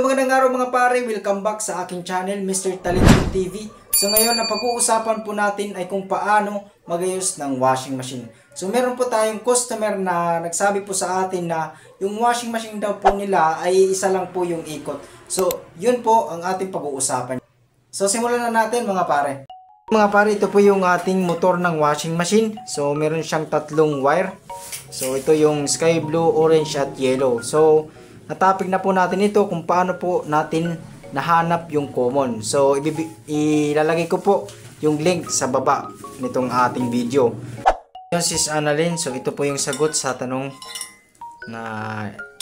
magandang araw mga pare, welcome back sa aking channel, Mr. Talento TV. So ngayon, ang pag-uusapan po natin ay kung paano magayos ng washing machine. So meron po tayong customer na nagsabi po sa atin na yung washing machine daw po nila ay isa lang po yung ikot. So yun po ang ating pag-uusapan. So simulan na natin mga pare. Mga pare, ito po yung ating motor ng washing machine. So meron siyang tatlong wire. So ito yung sky blue, orange at yellow. So natapik na po natin ito kung paano po natin nahanap yung common. So ilalagay ko po yung link sa baba nitong ating video. Yun sis Annalyn, so ito po yung sagot sa tanong na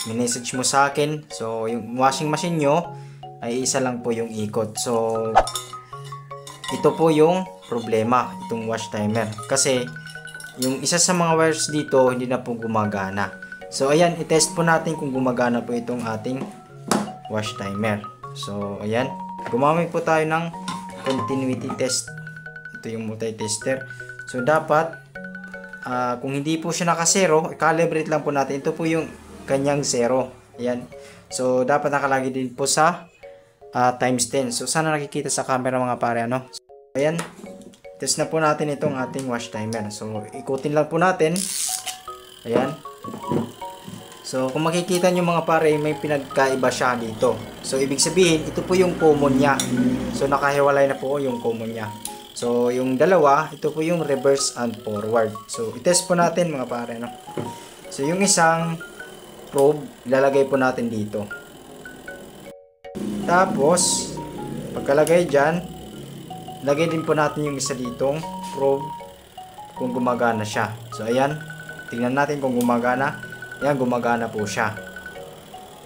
minessage mo sa akin. So yung washing machine nyo ay isa lang po yung ikot. So ito po yung problema, itong wash timer. Kasi yung isa sa mga wires dito hindi na po gumagana. So ayan, i-test po natin kung gumagana po itong ating wash timer. So ayan, gumamit po tayo ng continuity test. Ito yung multi-tester. So dapat kung hindi po siya naka-zero, i-calibrate lang po natin. Ito po yung kanyang zero. Ayan. So dapat nakalagay din po sa times 10. So sana nakikita sa camera mga pare, ano? So, ayan. Test na po natin itong ating wash timer. So ikutin lang po natin. Ayan. So kung makikita nyo mga pare, may pinagkaiba siya dito. So ibig sabihin, ito po yung common niya. So nakahiwalay na po yung common niya. So yung dalawa, ito po yung reverse and forward. So i-test po natin mga pare, no? So yung isang probe, ilalagay po natin dito. Tapos pagkalagay dyan, lagay din po natin yung isa ditong probe kung gumagana siya. So ayan, tingnan natin kung gumagana. Yan, gumagana po siya.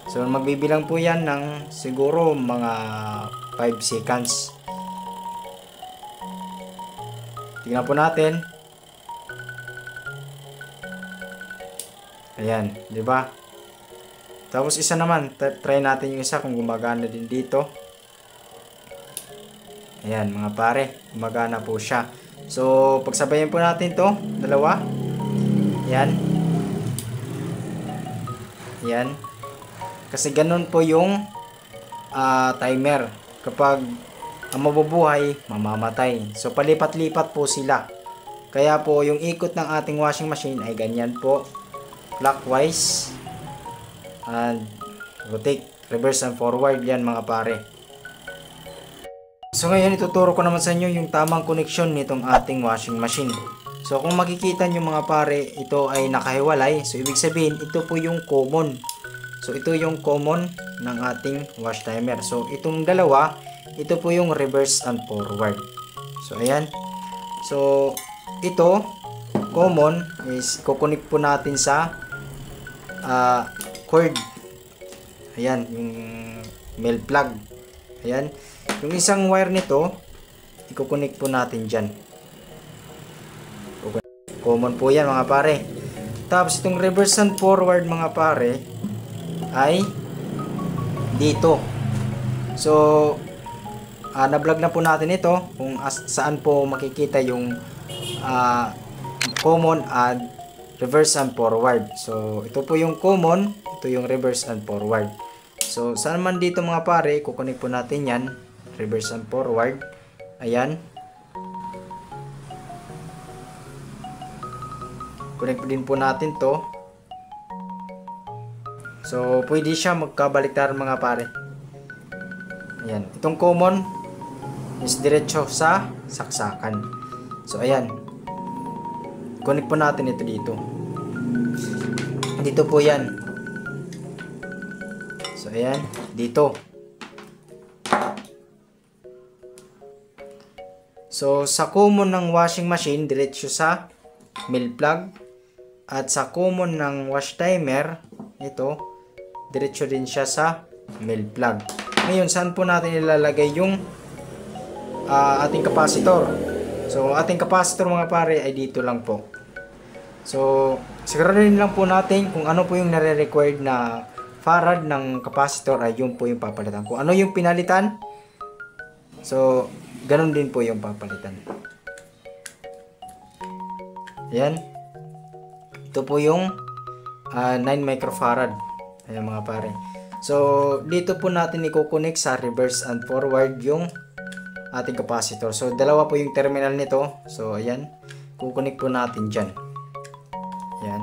So magbibilang po yan ng siguro mga 5 seconds. Tingnan po natin. Ayan, di ba? Tapos isa naman, try natin yung isa kung gumagana din dito. Ayan mga pare, gumagana po siya. So pagsabayan po natin to, dalawa. Ayan. Yan. Kasi ganun po yung timer. Kapag ang mabubuhay, mamamatay. So palipat-lipat po sila. Kaya po yung ikot ng ating washing machine ay ganyan po. Clockwise and rotate, reverse and forward yan mga pare. So ngayon ituturo ko naman sa inyo yung tamang connection nitong ating washing machine. So kung makikita nyo mga pare, ito ay nakahiwalay. So ibig sabihin, ito po yung common. So ito yung common ng ating wash timer. So itong dalawa, ito po yung reverse and forward. So ayan. So ito, common is kukunik po natin sa cord. Ayan, yung male plug. Ayan. Yung isang wire nito, ikukunik po natin dyan. Common po yan mga pare. Tapos itong reverse and forward mga pare ay dito. So na-vlog na po natin ito kung saan po makikita yung common and reverse and forward. So ito po yung common, ito yung reverse and forward. So saan man dito mga pare, kukunik po natin yan, reverse and forward. Ayan. Connect din po natin to. So pwede siya magkabaliktaran mga pare. Ayan, itong common is diretso sa saksakan. So ayan, connect po natin ito dito. Dito po yan. So ayan, dito. So sa common ng washing machine, diretso sa male plug. At sa common ng wash timer, ito, diretso din siya sa male plug. Ngayon, saan po natin ilalagay yung ating capacitor? So, ating capacitor mga pare ay dito lang po. So, siguraduhin lang po natin kung ano po yung nare-required na farad ng capacitor ay yun po yung papalitan. Kung ano yung pinalitan, so, ganun din po yung papalitan. Ayan. Ito po yung 9 microfarad. Ayan mga pare. So, dito po natin i-connect sa reverse and forward yung ating capacitor. So, dalawa po yung terminal nito. So, ayan. Kukonek po natin dyan. Ayan.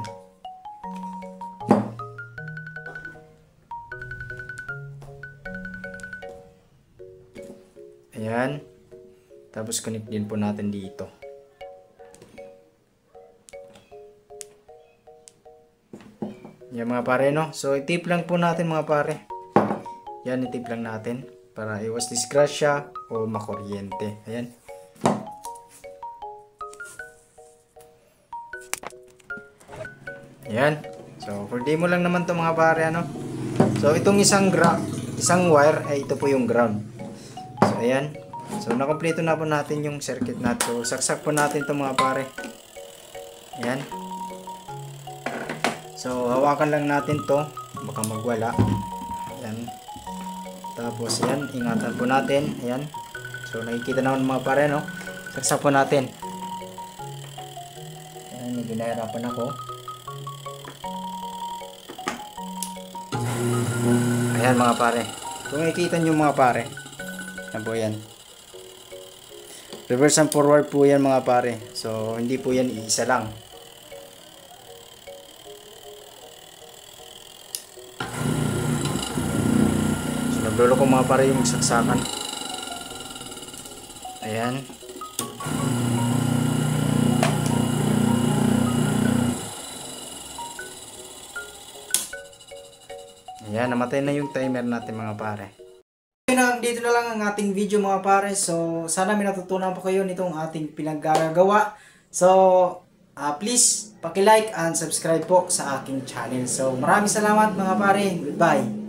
Ayan. Tapos, connect din po natin dito. Yan mga pare, no? So, itip lang po natin mga pare. Yan, itip lang natin. Para iwas disgrasya o makuryente. Ayan. Ayan. So, for demo lang naman to mga pare, ano? So, itong isang wire, ay ito po yung ground. So, ayan. So, nakompleto na po natin yung circuit natin. So, saksak po natin to mga pare. Ayan. So, hawakan lang natin to. Baka magwala. Ayan. Tapos, ayan. Ingatan po natin. Ayan. So, nakikita naman mga pare, no? Saksak po natin. Ayan. Medyo nahirapan ako. Ayan mga pare. Kung nakikita nyo mga pare. Ayan po yan. Reverse and forward po yan mga pare. So, hindi po yan isa lang. Naglolo ko mga pare yung saksakan. Ayan. Ayan, namatay na yung timer natin mga pare. Dito na lang ang ating video mga pare. So, sana may natutunan po kayo nitong ating pinaggagawa. So, please, paki-like and subscribe po sa aking channel. So, maraming salamat mga pare. Goodbye.